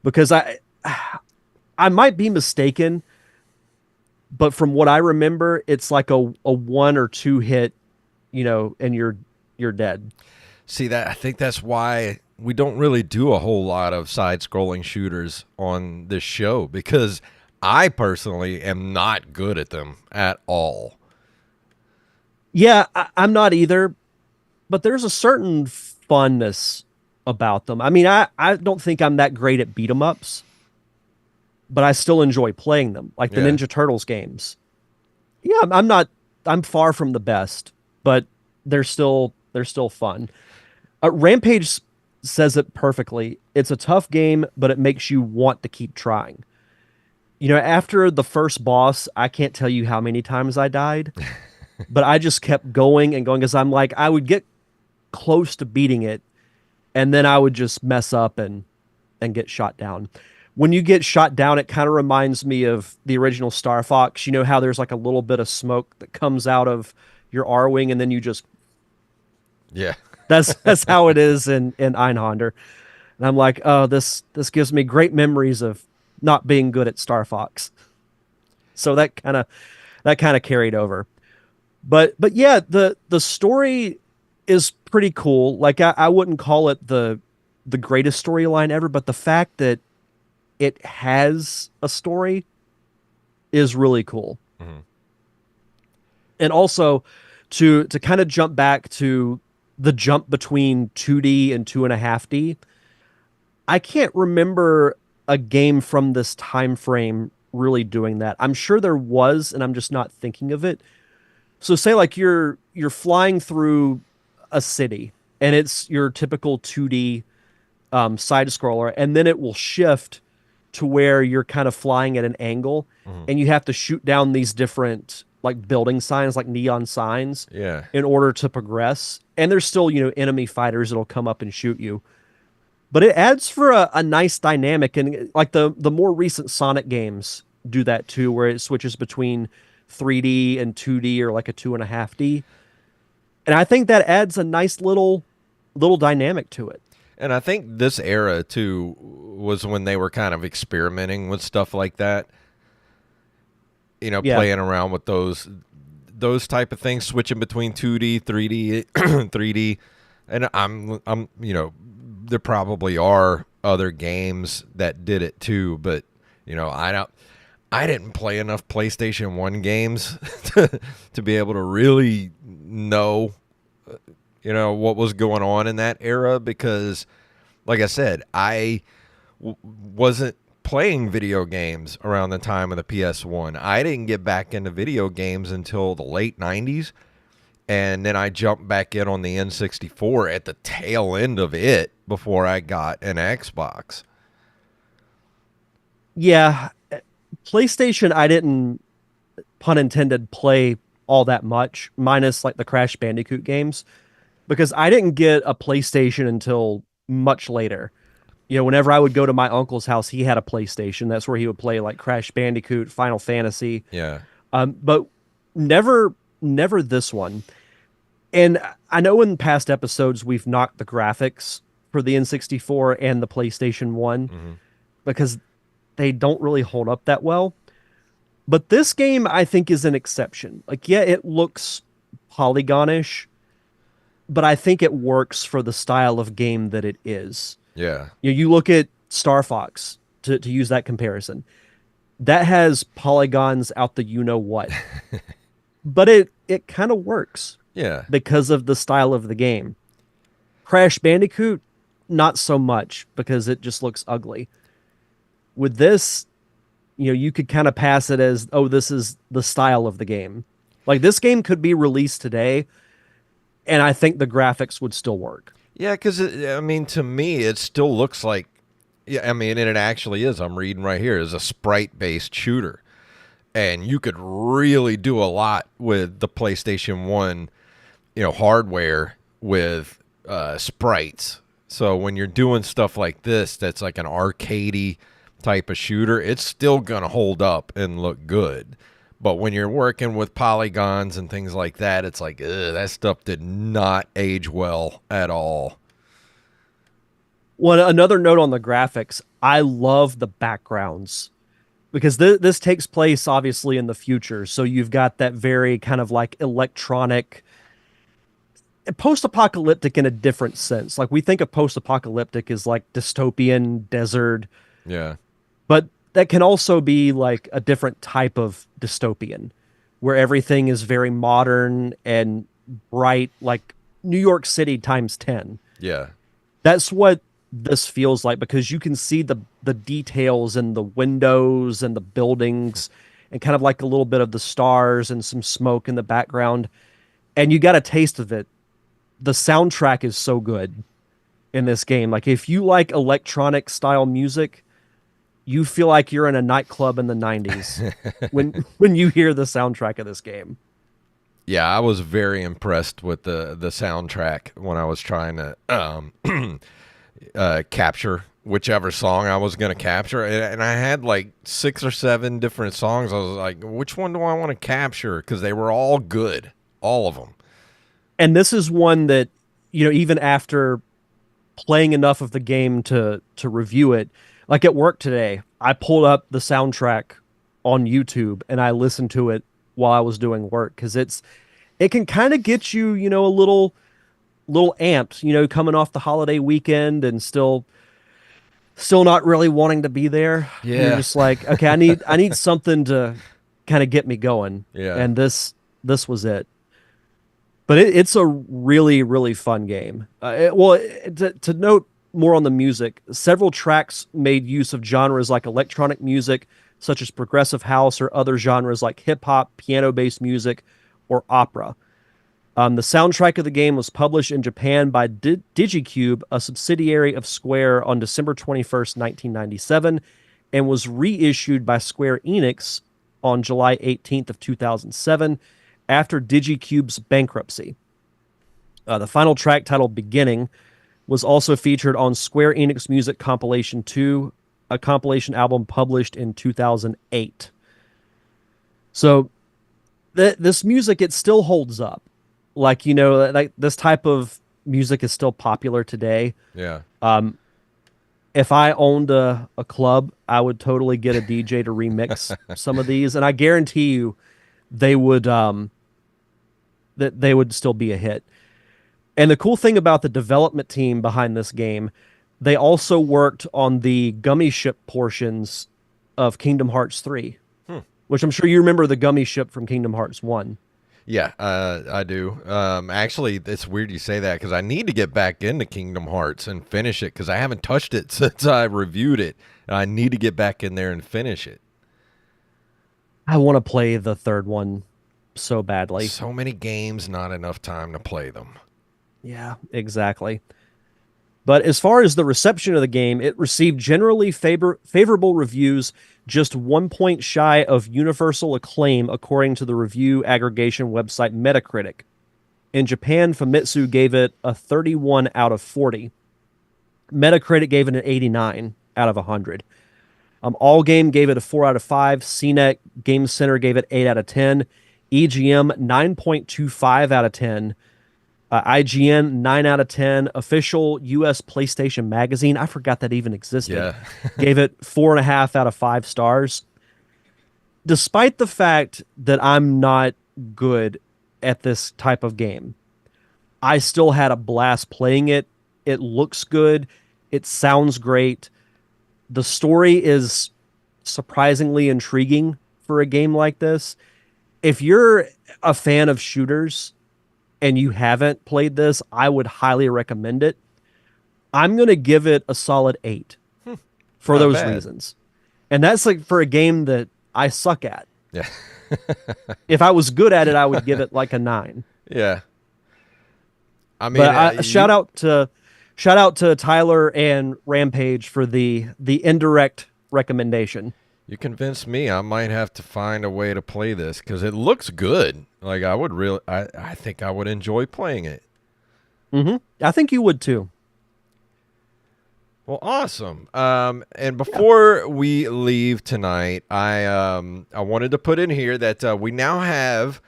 because I might be mistaken, but from what I remember, it's like a one or two hit, and you're dead. See that I think that's why we don't really do a whole lot of side scrolling shooters on this show because I personally am not good at them at all. Yeah, I'm not either, but there's a certain funness about them. I mean, I don't think I'm that great at beat 'em ups, but I still enjoy playing them, like the Yeah. Ninja Turtles games. Yeah, I'm not. I'm far from the best, but they're still fun. Rampage says it perfectly. It's a tough game, but it makes you want to keep trying. After the first boss, I can't tell you how many times I died, but I just kept going and going because I'm like, I would get close to beating it, and then I would just mess up and get shot down. When you get shot down, it kind of reminds me of the original Star Fox. You know how there's like a little bit of smoke that comes out of your R wing, and then you just Yeah. that's how it is in Einhander. And I'm like, oh, this gives me great memories of not being good at Star Fox. So that kind of carried over. But yeah, the story is pretty cool. Like I wouldn't call it the greatest storyline ever, but the fact that it has a story is really cool. Mhm. And also to kind of jump back to the jump between 2D and 2.5D, I can't remember a game from this time frame really doing that. I'm sure there was, and I'm just not thinking of it. So say like you're flying through a city and it's your typical 2D side scroller, and then it will shift to where you're kind of flying at an angle Mhm. and you have to shoot down these different like building signs, like neon signs, Yeah. in order to progress. And there's still, enemy fighters that'll come up and shoot you. But it adds for a nice dynamic. And like the more recent Sonic games do that too, where it switches between 3D and 2D or like a 2.5D. And I think that adds a nice little dynamic to it. And I think this era too was when they were kind of experimenting with stuff like that. Yeah. Playing around with those type of things, switching between 2D, 3D, 3D. And there probably are other games that did it too, but I didn't play enough PlayStation 1 games to be able to really know what was going on in that era because, like I said, I wasn't playing video games around the time of the PS1. I didn't get back into video games until the late 90s, and then I jumped back in on the N64 at the tail end of it before I got an Xbox. Yeah. PlayStation, I didn't, pun intended, play all that much, minus like the Crash Bandicoot games, because I didn't get a PlayStation until much later. Whenever I would go to my uncle's house, he had a PlayStation. That's where he would play like Crash Bandicoot, Final Fantasy, Yeah. but never this one. And I know in past episodes we've knocked the graphics for the N64 and the PlayStation 1 Mm-hmm. because they don't really hold up that well. But this game, I think, is an exception. Like, yeah, it looks polygonish, but I think it works for the style of game that it is. Yeah. You look at Star Fox, to use that comparison. That has polygons out the you know what. But it kind of works Yeah. because of the style of the game. Crash Bandicoot, not so much because it just looks ugly. With this, you could kind of pass it as, oh, this is the style of the game. Like this game could be released today, and I think the graphics would still work. Yeah, because I mean, to me, it still looks like. Yeah, I mean, and it actually is. I'm reading right here is a sprite-based shooter, and you could really do a lot with the PlayStation One, hardware with sprites. So when you're doing stuff like this, that's like an arcadey type of shooter, it's still gonna hold up and look good. But when you're working with polygons and things like that, it's like, ugh, that stuff did not age well at all. Well, another note on the graphics, I love the backgrounds because this takes place obviously in the future. So you've got that very kind of like electronic, post-apocalyptic in a different sense. Like we think of post-apocalyptic as like dystopian desert, Yeah. but that can also be like a different type of dystopian where everything is very modern and bright, like New York City times 10. Yeah. That's what this feels like because you can see the details in the windows and the buildings and kind of like a little bit of the stars and some smoke in the background, and you got a taste of it. The soundtrack is so good in this game. Like if you like electronic style music, you feel like you're in a nightclub in the 90s when you hear the soundtrack of this game. Yeah, I was very impressed with the soundtrack when I was trying to capture whichever song I was going to capture. And I had like 6 or 7 different songs. I was like, which one do I want to capture? Because they were all good, all of them. And this is one that, even after playing enough of the game to review it, like at work today, I pulled up the soundtrack on YouTube and I listened to it while I was doing work because it can kind of get you, a little amped, coming off the holiday weekend and still not really wanting to be there. You're Yeah. just like, okay, I need something to kind of get me going. Yeah. And this was it. But it's a really, really fun game. To note more on the music, several tracks made use of genres like electronic music, such as progressive house, or other genres like hip hop, piano based music, or opera. The soundtrack of the game was published in Japan by Digicube, a subsidiary of Square, on December 21st, 1997, and was reissued by Square Enix on July 18th of 2007 after Digicube's bankruptcy. The final track, titled Beginning, was also featured on Square Enix Music Compilation 2, a compilation album published in 2008. So this music, it still holds up. Like, like this type of music is still popular today. Yeah. If I owned a club, I would totally get a DJ to remix some of these, and I guarantee you they would that they would still be a hit. And the cool thing about the development team behind this game, they also worked on the gummy ship portions of Kingdom Hearts 3, which I'm sure you remember the gummy ship from Kingdom Hearts 1. Yeah, I do. Actually, it's weird you say that because I need to get back into Kingdom Hearts and finish it because I haven't touched it since I reviewed it. And I need to get back in there and finish it. I want to play the third one so badly. So many games, not enough time to play them. Yeah, exactly. But as far as the reception of the game, it received generally favorable reviews, just 1 point shy of universal acclaim, according to the review aggregation website Metacritic. In Japan, Famitsu gave it a 31 out of 40. Metacritic gave it an 89 out of 100. Allgame gave it a 4 out of 5. CNET Game Center gave it 8 out of 10. EGM 9.25 out of 10. IGN 9 out of 10. Official US PlayStation Magazine, I forgot that even existed, Yeah. gave it 4.5 out of 5 stars. Despite the fact that I'm not good at this type of game, I still had a blast playing it. It looks good. It sounds great. The story is surprisingly intriguing for a game like this. If you're a fan of shooters and you haven't played this, I would highly recommend it. I'm going to give it a solid 8 for Not those bad. reasons. And that's like for a game that I suck at. Yeah. If I was good at it, I would give it like a 9. Yeah. I mean, But shout out to Tyler and Rampage for the indirect recommendation. you convinced me. I might have to find a way to play this because it looks good. Like I think I would enjoy playing it. I think you would too. Well, awesome. And before we leave tonight, I wanted to put in here that we now have,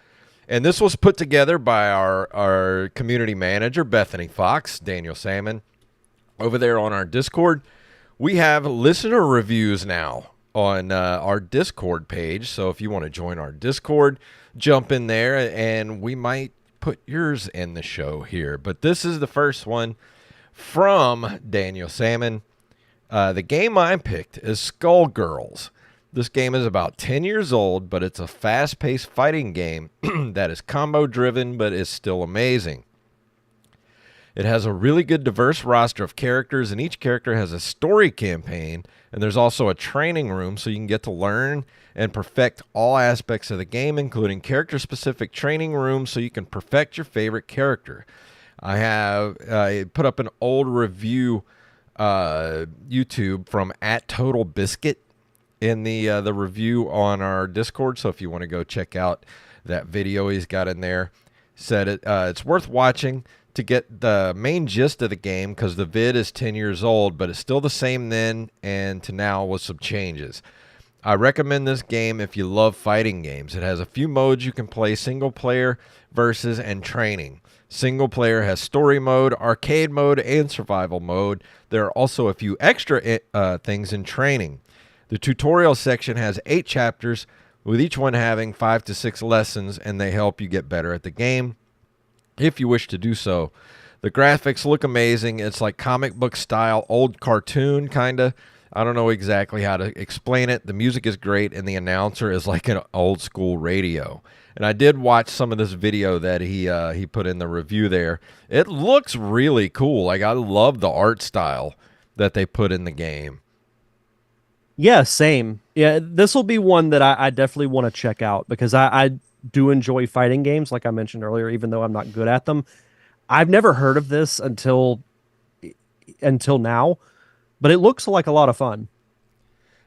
and this was put together by our community manager Bethany Fox, Daniel Salmon, over there on our Discord. We have listener reviews now on our Discord page. So if you want to join our Discord, jump in there, and we might put yours in the show here. But this is the first one from Daniel Salmon. The game I picked is Skullgirls. This game is about 10 years old, but it's a fast-paced fighting game that is combo-driven, but is still amazing. It has a really good diverse roster of characters, and each character has a story campaign, and there's also a training room so you can get to learn and perfect all aspects of the game, including character-specific training rooms so you can perfect your favorite character. I have put up an old review YouTube from @TotalBiscuit in the review on our Discord, so if you want to go check out that video he's got in there, said it's worth watching to get the main gist of the game because the vid is 10 years old, but it's still the same then and to now with some changes. I recommend this game if you love fighting games. It has a few modes you can play: single player, versus, and training. Single player has story mode, arcade mode, and survival mode. There are also a few extra things in training. The tutorial section has 8 chapters, with each one having 5 to 6 lessons, and they help you get better at the game if you wish to do so. The graphics look amazing. It's like comic book style, old cartoon kind of. I don't know exactly how to explain it. The music is great, and the announcer is like an old school radio. And I did watch some of this video that he put in the review there. It looks really cool. Like, I love the art style that they put in the game. Yeah, same. Yeah, this will be one that I definitely want to check out because I do enjoy fighting games, like I mentioned earlier, even though I'm not good at them. I've never heard of this until now, but it looks like a lot of fun.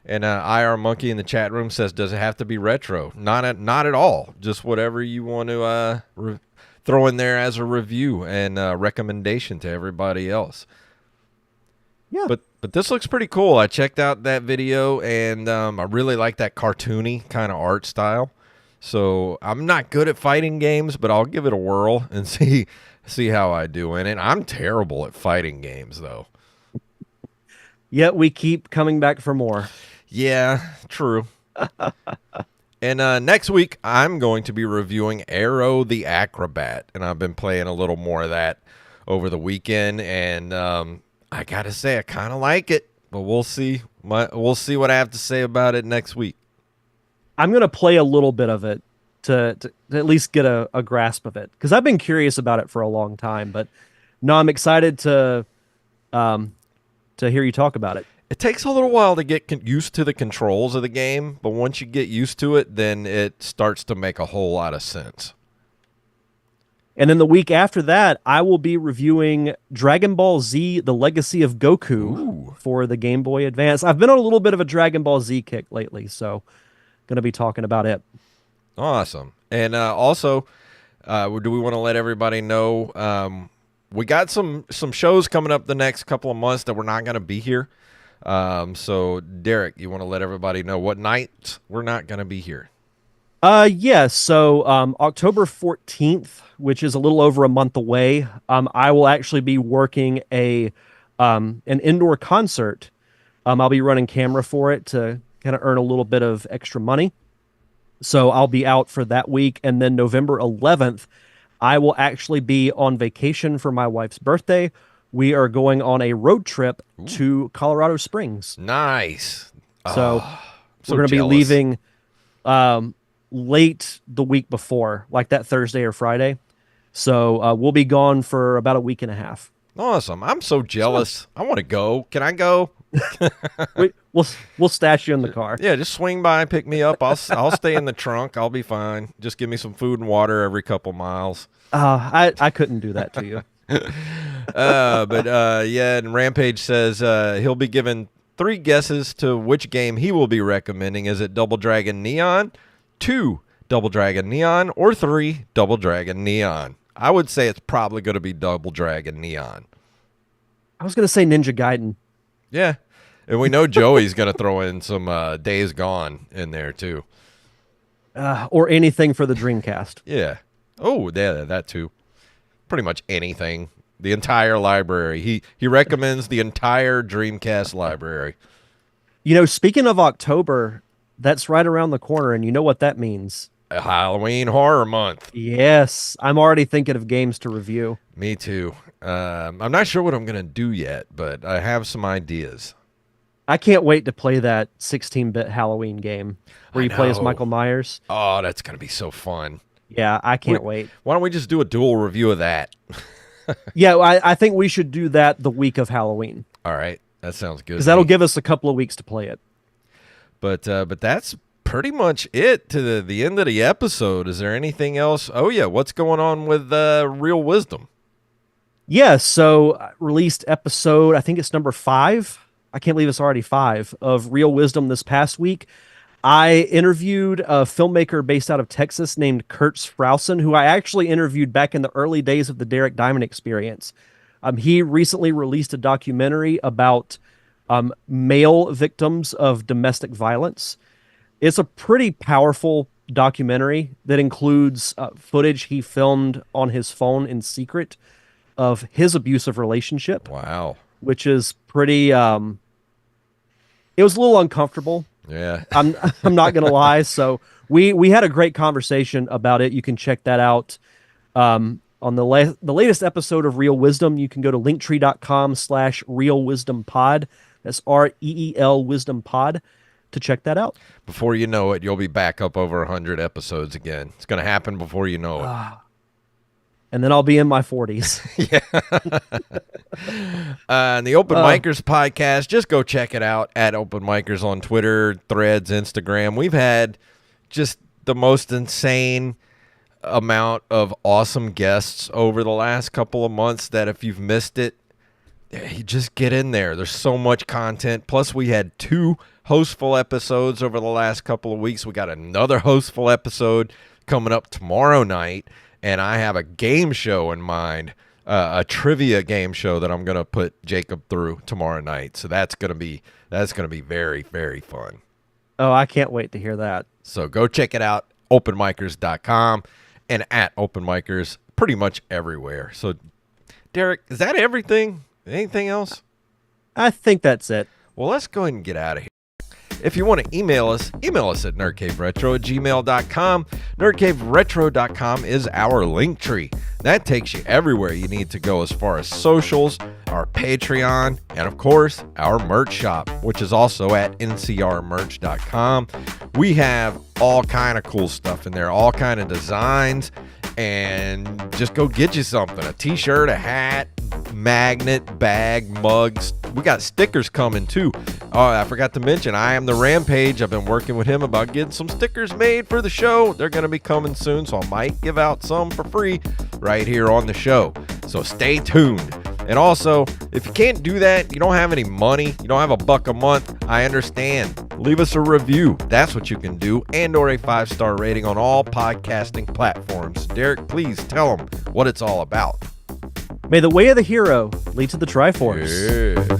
And IR Monkey in the chat room says, does it have to be retro? Not at all. Just whatever you want to throw in there as a review and recommendation to everybody else. Yeah. But this looks pretty cool. I checked out that video, and I really like that cartoony kind of art style. So I'm not good at fighting games, but I'll give it a whirl and see how I do in it. I'm terrible at fighting games, though. Yet we keep coming back for more. Yeah, true. And next week, I'm going to be reviewing Arrow the Acrobat, and I've been playing a little more of that over the weekend, and I gotta say, I kind of like it, but we'll see. We'll see what I have to say about it next week. I'm gonna play a little bit of it to at least get a grasp of it because I've been curious about it for a long time. But no, I'm excited to hear you talk about it. It takes a little while to get used to the controls of the game, but once you get used to it, then it starts to make a whole lot of sense. And then the week after that, I will be reviewing Dragon Ball Z: The Legacy of Goku for the Game Boy Advance. I've been on a little bit of a Dragon Ball Z kick lately, so going to be talking about it. Awesome. And also, do we want to let everybody know we got some shows coming up the next couple of months that we're not going to be here. So, Derek, you want to let everybody know what nights we're not going to be here? Yeah, so October 14th, which is a little over a month away, I will actually be working an indoor concert. I'll be running camera for it to kind of earn a little bit of extra money. So I'll be out for that week. And then November 11th, I will actually be on vacation for my wife's birthday. We are going on a road trip to Colorado Springs. Nice. So we're going to be leaving late the week before, like that Thursday or Friday. So we'll be gone for about a week and a half. Awesome. I'm so jealous. I want to go. Can I go? we'll we'll stash you in the car. Yeah, just swing by, pick me up. I'll stay in the trunk. I'll be fine. Just give me some food and water every couple miles. I couldn't do that to you. Yeah, and Rampage says he'll be given 3 guesses to which game he will be recommending. Is it Double Dragon Neon, 2 Double Dragon Neon, or 3 Double Dragon Neon? I would say it's probably going to be Double Dragon Neon. I was gonna say Ninja Gaiden. Yeah, and we know Joey's going to throw in some Days Gone in there too. Or anything for the Dreamcast. Yeah. Oh, yeah, that too. Pretty much anything. The entire library. He recommends the entire Dreamcast library. You know, speaking of October, that's right around the corner, and you know what that means. A Halloween Horror Month. Yes, I'm already thinking of games to review. Me too. I'm not sure what I'm going to do yet, but I have some ideas. I can't wait to play that 16-bit Halloween game where you play as Michael Myers. Oh, that's going to be so fun. Yeah, I can't wait. Why don't we just do a dual review of that? Yeah, I think we should do that the week of Halloween. All right. That sounds good. Because that'll give us a couple of weeks to play it. But that's pretty much it to the end of the episode. Is there anything else? Oh, yeah. What's going on with Real Wisdom? Yeah, so released episode, I think it's number 5. I can't believe it's already 5 of Real Wisdom this past week. I interviewed a filmmaker based out of Texas named Kurt Frausen, who I actually interviewed back in the early days of the Derek Diamond Experience. He recently released a documentary about male victims of domestic violence. It's a pretty powerful documentary that includes footage he filmed on his phone in secret of his abusive relationship. Wow. Which is pretty... it was a little uncomfortable. Yeah. I'm not going to lie. So we had a great conversation about it. You can check that out on the latest episode of Real Wisdom. You can go to linktree.com/realwisdompod. That's REEL Wisdom Pod to check that out. Before you know it, you'll be back up over 100 episodes again. It's going to happen before you know it. And then I'll be in my 40s. Yeah. And the Open Micers podcast, just go check it out at Open Micers on Twitter, Threads, Instagram. We've had just the most insane amount of awesome guests over the last couple of months that if you've missed it, you just get in there. There's so much content. Plus, we had 2 hostful episodes over the last couple of weeks. We got another hostful episode coming up tomorrow night. And I have a game show in mind, a trivia game show that I'm going to put Jacob through tomorrow night. So that's going to be very, very fun. Oh, I can't wait to hear that. So go check it out, openmicers.com and at openmicers pretty much everywhere. So, Derek, is that everything? Anything else? I think that's it. Well, let's go ahead and get out of here. If you want to email us at nerdcaveretro@gmail.com. Nerdcaveretro.com is our link tree. That takes you everywhere you need to go as far as socials, our Patreon, and of course, our merch shop, which is also at ncrmerch.com. We have all kind of cool stuff in there, all kind of designs, and just go get you something. A t-shirt, a hat, magnet, bag, mugs. We got stickers coming too. Oh, I forgot to mention, I am the Rampage. I've been working with him about getting some stickers made for the show. They're going to be coming soon, so I might give out some for free right here on the show. So stay tuned. And also, if you can't do that, you don't have any money, you don't have $1 a month, I understand. Leave us a review. That's what you can do. And or a 5-star rating on all podcasting platforms. Derek, please tell them what it's all about. May the way of the hero lead to the Triforce. Yeah.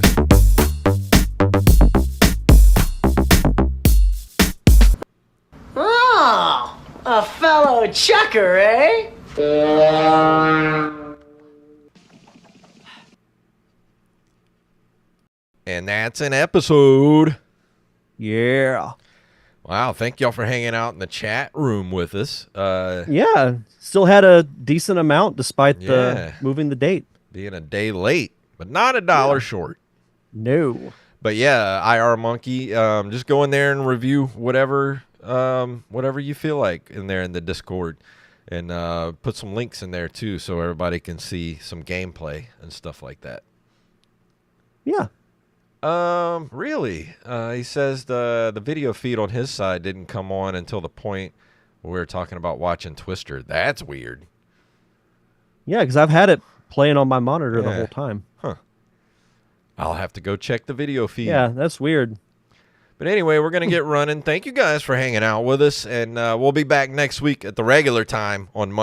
Oh, a fellow chucker, eh? And that's an episode. Yeah. Wow, thank y'all for hanging out in the chat room with us. Yeah, still had a decent amount despite the moving the date. Being a day late, but not $1 short. No. But yeah, IR Monkey, just go in there and review whatever you feel like in there in the Discord. And put some links in there too so everybody can see some gameplay and stuff like that. Yeah. Really? He says the video feed on his side didn't come on until the point where we were talking about watching Twister. That's weird. Yeah, because I've had it playing on my monitor the Yeah. whole time. I'll have to go check the video feed. Yeah, that's weird. But anyway, we're going to get running. Thank you guys for hanging out with us, and we'll be back next week at the regular time on Monday.